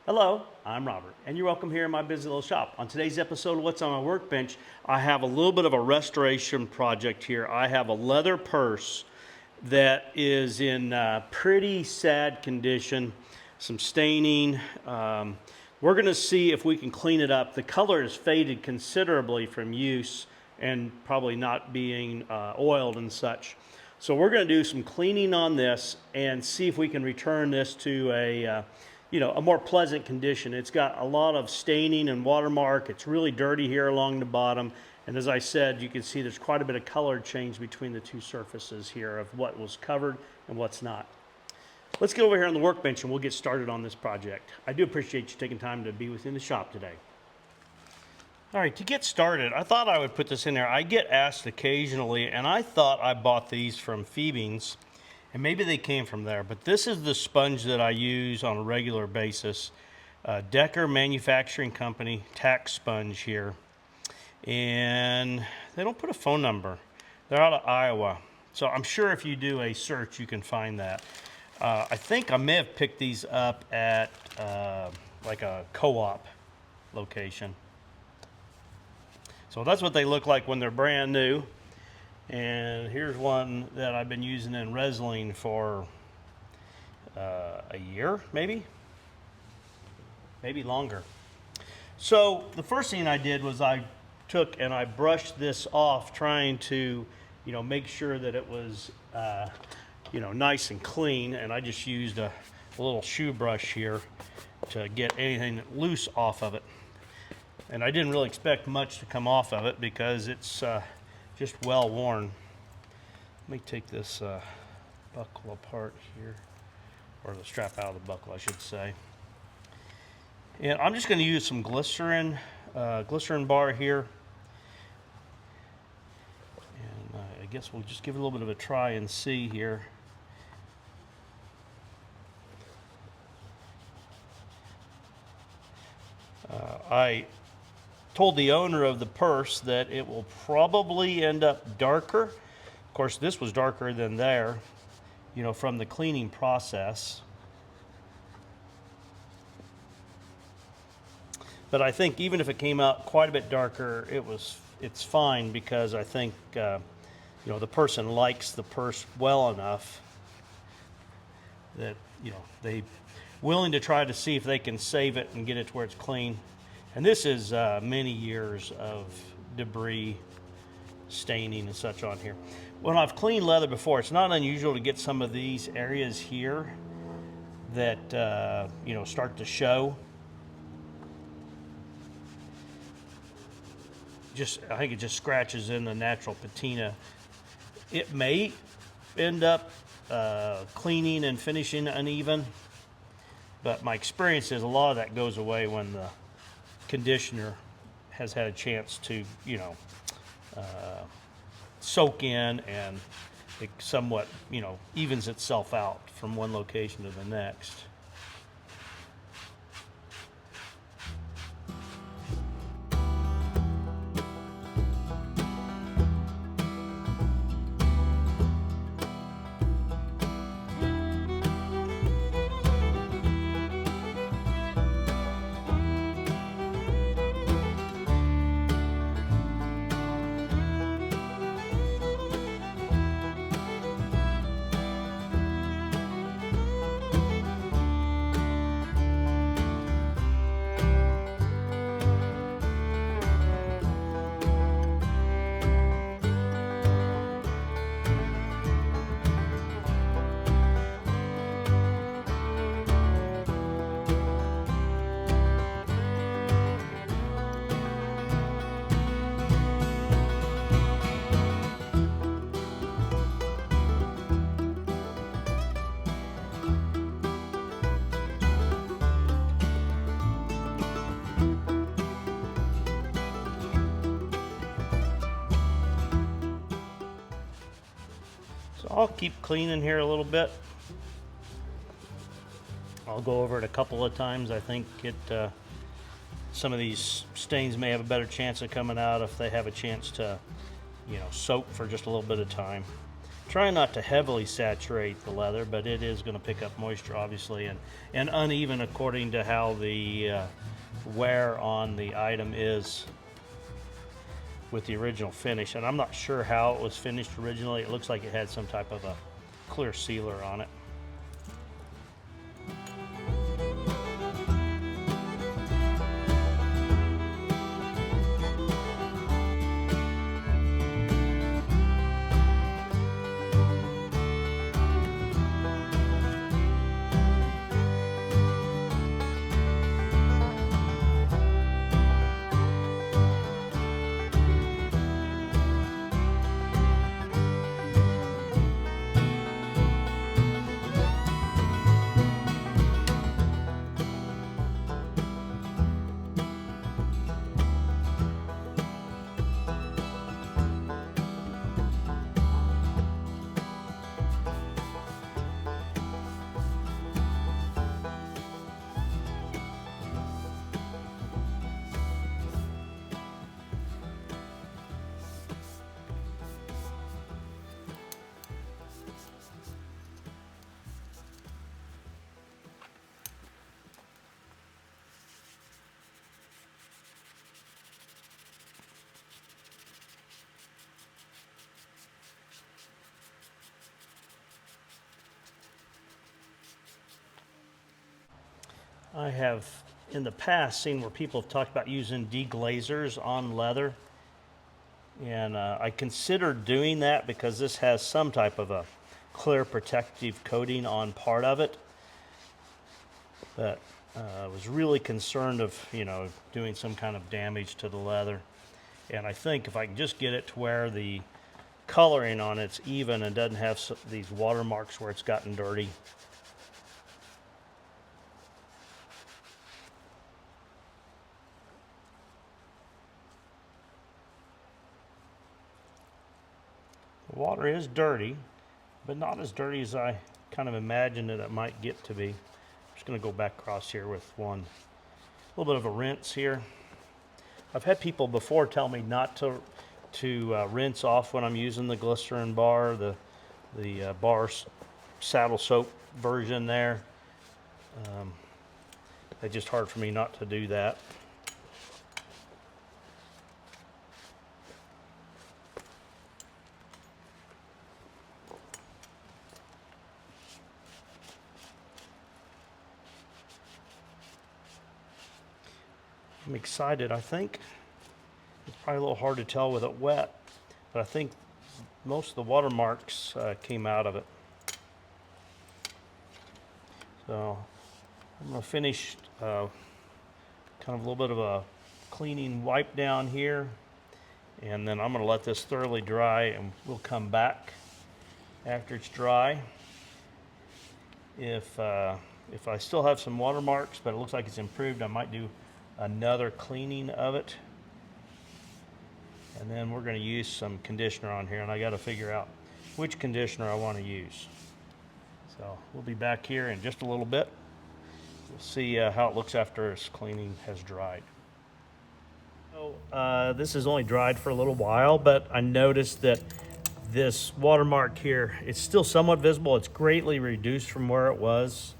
Hello, I'm Robert, and you're welcome here in my busy little shop. On today's episode of What's on My Workbench, I have a little bit of a restoration project here. I have a leather purse that is in pretty sad condition, some staining. We're going to see if we can clean it up. The color has faded considerably from use and probably not being oiled and such. So we're going to do some cleaning on this and see if we can return this to a more pleasant condition. It's got a lot of staining and watermark. It's really dirty here along the bottom. And as I said, you can see there's quite a bit of color change between the two surfaces here of what was covered and what's not. Let's get over here on the workbench and we'll get started on this project. I do appreciate you taking time to be within the shop today. All right, to get started, I thought I would put this in there. I get asked occasionally, and I thought I bought these from Phoebe's, and maybe they came from there, but this is the sponge that I use on a regular basis. Decker Manufacturing Company, tack sponge here. And they don't put a phone number. They're out of Iowa. So I'm sure if you do a search, you can find that. I think I may have picked these up at like a co-op location. So that's what they look like when they're brand new. And here's one that I've been using in wrestling for a year, maybe longer. So the first thing I did was I took and I brushed this off, trying to, make sure that it was, nice and clean. And I just used a little shoe brush here to get anything loose off of it. And I didn't really expect much to come off of it because it's just well worn. Let me take this buckle apart here, or the strap out of the buckle, I should say. And I'm just going to use some glycerin bar here. And I guess we'll just give it a little bit of a try and see here. I told the owner of the purse that it will probably end up darker. Of course, this was darker than there, from the cleaning process. But I think even if it came out quite a bit darker, it's fine, because I think the person likes the purse well enough that they willing to try to see if they can save it and get it to where it's clean. And this is many years of debris, staining and such on here. When I've cleaned leather before, it's not unusual to get some of these areas here that start to show. I think it just scratches in the natural patina. It may end up cleaning and finishing uneven, but my experience is a lot of that goes away when the conditioner has had a chance to soak in, and it somewhat evens itself out from one location to the next. So I'll keep cleaning here a little bit. I'll go over it a couple of times. I think some of these stains may have a better chance of coming out if they have a chance to, soak for just a little bit of time. Trying not to heavily saturate the leather, but it is going to pick up moisture, obviously, and uneven according to how the wear on the item is with the original finish. And I'm not sure how it was finished originally. It looks like it had some type of a clear sealer on it. I have in the past seen where people have talked about using deglazers on leather, and I considered doing that because this has some type of a clear protective coating on part of it, but I was really concerned of, you know, doing some kind of damage to the leather. And I think if I can just get it to where the coloring on it's even and doesn't have these watermarks where it's gotten dirty. The water is dirty, but not as dirty as I kind of imagined that it might get to be. I'm just going to go back across here with one, a little bit of a rinse here. I've had people before tell me not to rinse off when I'm using the glycerin bar, the bar saddle soap version there. It's just hard for me not to do that. I'm excited. I think it's probably a little hard to tell with it wet, but I think most of the watermarks came out of it. So I'm going to finish kind of a little bit of a cleaning wipe down here, and then I'm going to let this thoroughly dry, and we'll come back after it's dry. If I still have some watermarks, but it looks like it's improved, I might do another cleaning of it, and then we're going to use some conditioner on here, and I got to figure out which conditioner I want to use. So we'll be back here in just a little bit. We'll see how it looks after this cleaning has dried. So this has only dried for a little while, but I noticed that this watermark here, it's still somewhat visible. It's greatly reduced from where it was.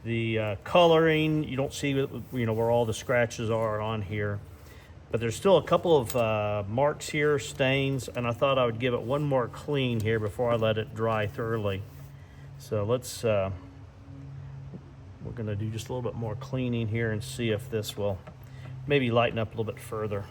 The coloring, you don't see, you know, where all the scratches are on here, but there's still a couple of marks here, stains, and I thought I would give it one more clean here before I let it dry thoroughly. So let's, we're gonna do just a little bit more cleaning here and see if this will maybe lighten up a little bit further.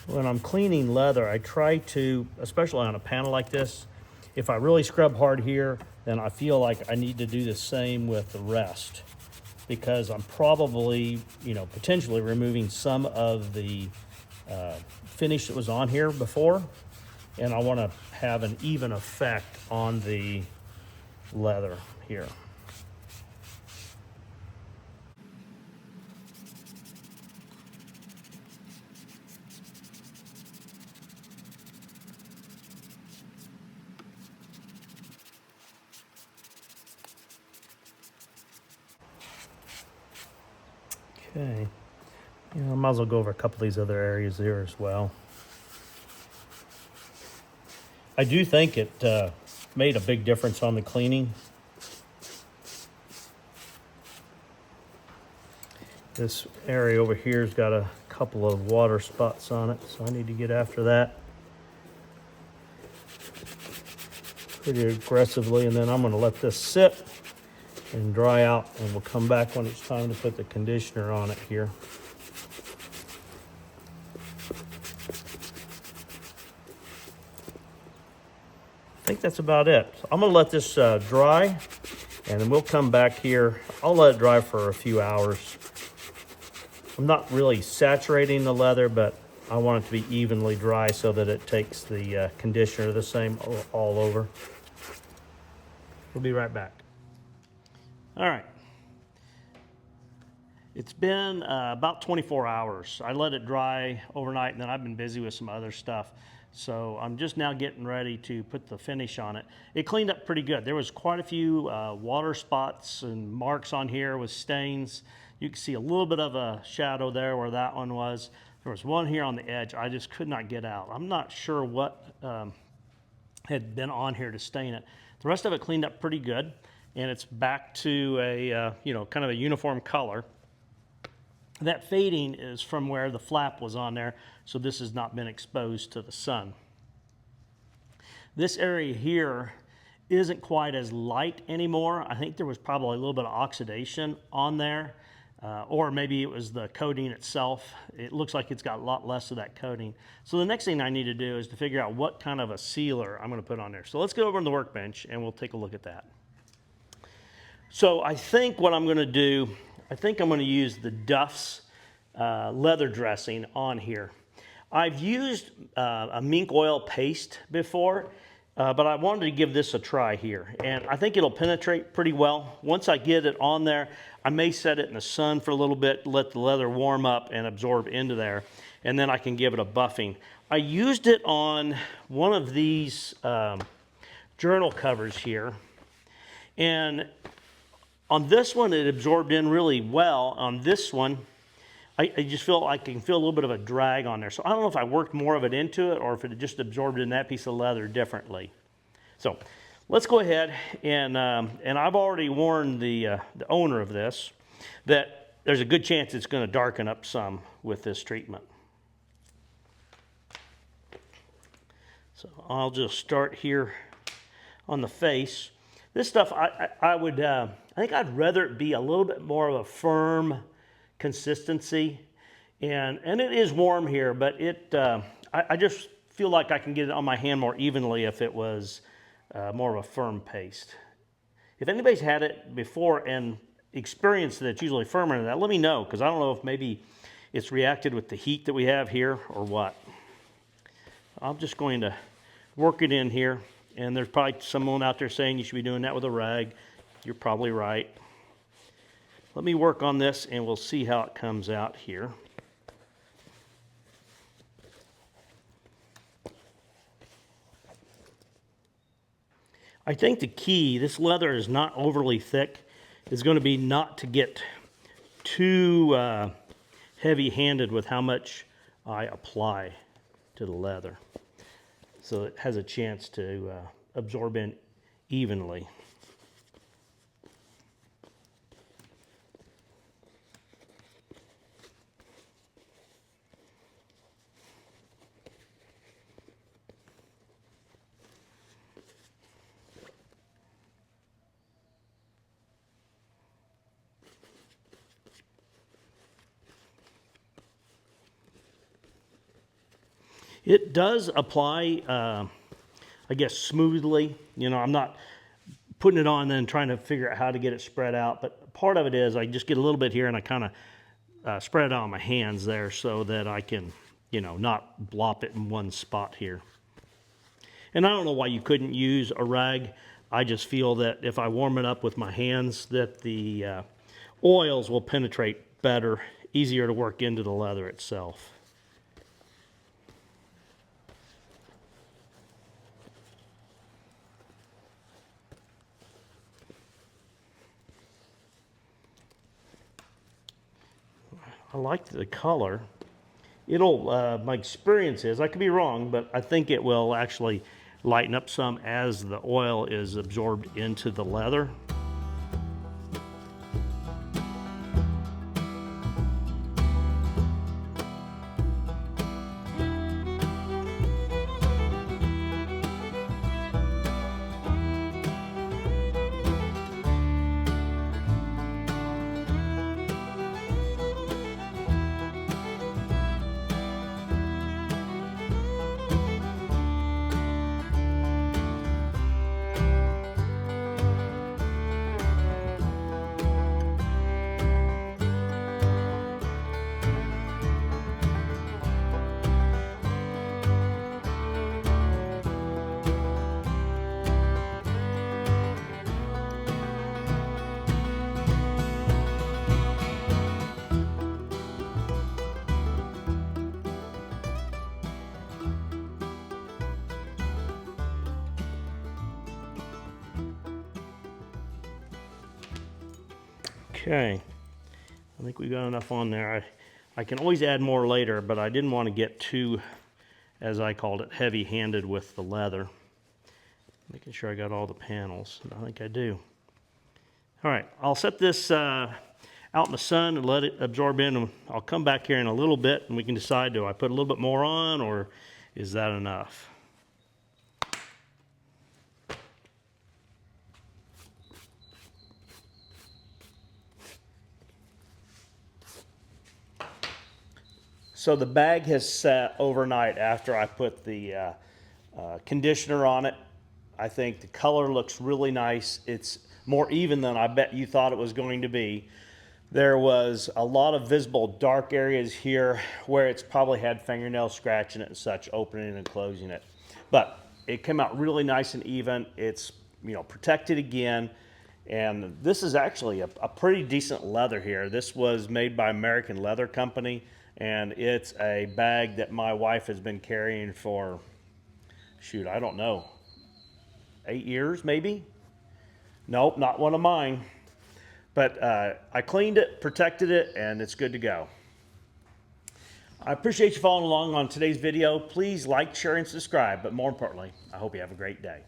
When I'm cleaning leather, I try to, especially on a panel like this, if I really scrub hard here, then I feel like I need to do the same with the rest, because I'm probably, you know, potentially removing some of the finish that was on here before, and I want to have an even effect on the leather here. Okay. I might as well go over a couple of these other areas there as well. I do think it made a big difference on the cleaning. This area over here has got a couple of water spots on it, so I need to get after that pretty aggressively, and then I'm going to let this sit and dry out, and we'll come back when it's time to put the conditioner on it here. I think that's about it. So I'm going to let this dry, and then we'll come back here. I'll let it dry for a few hours. I'm not really saturating the leather, but I want it to be evenly dry so that it takes the conditioner the same all over. We'll be right back. All right. It's been about 24 hours. I let it dry overnight, and then I've been busy with some other stuff. So I'm just now getting ready to put the finish on it. It cleaned up pretty good. There was quite a few water spots and marks on here with stains. You can see a little bit of a shadow there where that one was. There was one here on the edge I just could not get out. I'm not sure what had been on here to stain it. The rest of it cleaned up pretty good, and it's back to a kind of a uniform color. That fading is from where the flap was on there, so this has not been exposed to the sun. This area here isn't quite as light anymore. I think there was probably a little bit of oxidation on there, or maybe it was the coating itself. It looks like it's got a lot less of that coating. So the next thing I need to do is to figure out what kind of a sealer I'm going to put on there. So let's go over on the workbench and we'll take a look at that. So I think what I'm going to do, I think I'm going to use the Duffs Leather Dressing on here. I've used a mink oil paste before, but I wanted to give this a try here. And I think it'll penetrate pretty well. Once I get it on there, I may set it in the sun for a little bit, let the leather warm up and absorb into there, and then I can give it a buffing. I used it on one of these journal covers here, and on this one, it absorbed in really well. On this one, I just feel like I can feel a little bit of a drag on there. So I don't know if I worked more of it into it or if it just absorbed in that piece of leather differently. So let's go ahead and I've already warned the owner of this that there's a good chance it's going to darken up some with this treatment. So I'll just start here on the face. This stuff, I think I'd rather it be a little bit more of a firm consistency, and it is warm here, but I just feel like I can get it on my hand more evenly if it was more of a firm paste. If anybody's had it before and experienced that it's usually firmer than that, let me know, because I don't know if maybe it's reacted with the heat that we have here or what. I'm just going to work it in here. And there's probably someone out there saying you should be doing that with a rag. You're probably right. Let me work on this and we'll see how it comes out here. I think the key, this leather is not overly thick, is going to be not to get too heavy-handed with how much I apply to the leather, so it has a chance to absorb in evenly. It does apply, I guess, smoothly. I'm not putting it on and then trying to figure out how to get it spread out. But part of it is I just get a little bit here and I kind of spread it out on my hands there so that I can, not blop it in one spot here. And I don't know why you couldn't use a rag. I just feel that if I warm it up with my hands, that the oils will penetrate better, easier to work into the leather itself. I like the color. It'll, my experience is, I could be wrong, but I think it will actually lighten up some as the oil is absorbed into the leather. Okay, I think we got enough on there. I can always add more later, but I didn't want to get too, as I called it, heavy-handed with the leather. Making sure I got all the panels, and I think I do. All right, I'll set this out in the sun and let it absorb in, and I'll come back here in a little bit and we can decide, do I put a little bit more on or is that enough? So the bag has sat overnight after I put the conditioner on it. I think the color looks really nice. It's more even than I bet you thought it was going to be. There was a lot of visible dark areas here where it's probably had fingernail scratching it and such, opening and closing it. But it came out really nice and even. It's, you know, protected again. And this is actually a pretty decent leather here. This was made by American Leather Company, and it's a bag that my wife has been carrying for, shoot, I don't know, 8 years maybe? Nope, not one of mine. But I cleaned it, protected it, and it's good to go. I appreciate you following along on today's video. Please like, share, and subscribe. But more importantly, I hope you have a great day.